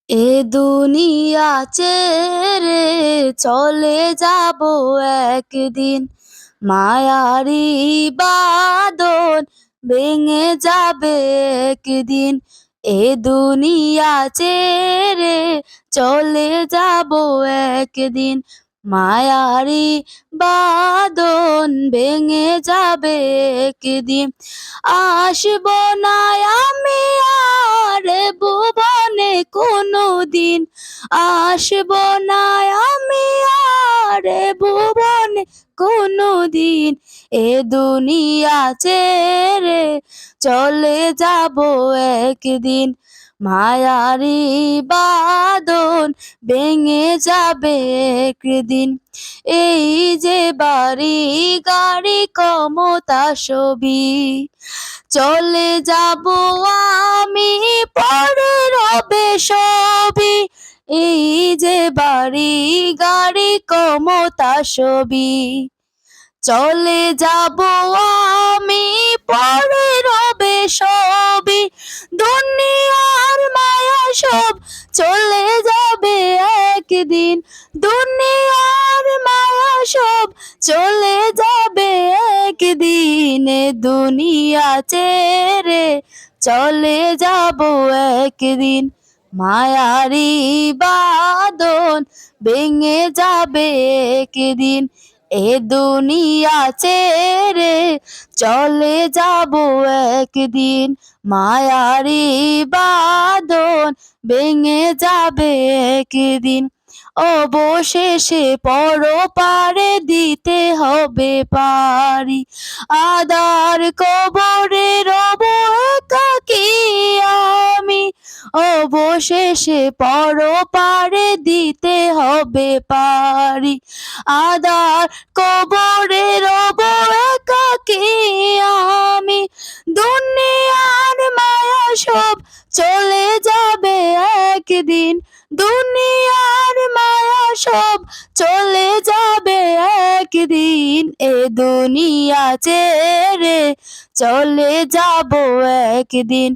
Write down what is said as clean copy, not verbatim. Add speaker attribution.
Speaker 1: এ দুনিয়া ছেড়ে চলে যাব একদিন, মায়ারি বাঁধন ভেঙে যাবে একদিন। এ দুনিয়া ছেড়ে চলে যাব একদিন, মায়ারি বাঁধন ভেঙে যাবে একদিন। আসব না আমি আর ভুবনে কোনোদিন, আসব না আমি আর ভুবনে কোনোদিন। এ দুনিয়া ছেড়ে চলে যাব একদিন, মায়ারি বাঁধন ভেঙে যাবে একদিন। এই যে বাড়ি গাড়ি ক্ষমতা সবই, চলে যাব আমি পরে রবে সবই। এই যে বাড়ি গাড়ি ক্ষমতা সবই, চলে যাব আমি পরে রবে সবই। দুনিয়ার মায়া সব চলে যাবে একদিন, দুনিয়ার মায়া সব চলে যাবে একদিন। এ দুনিয়া ছেড়ে চলে যাব একদিন, মায়ারি বাঁধন ভেঙে যাবে একদিন। এ দুনিয়া ছেড়ে চলে যাব একদিন, মায়ারি বাঁধন ভেঙে যাবে একদিন। অবশেষে পরপারে দিতে হবে পারি, আদার কবরে রব একাকী আমি। অবশেষে পরপারে দিতে হবে পারি, আদার কবরে রব একাকী আমি। দুনিয়ার মায়া সব চলে যাবে একদিন, দুনিয়ার মায়া সব চলে যাবে একদিন। এ দুনিয়া ছেড়ে চলে যাব একদিন,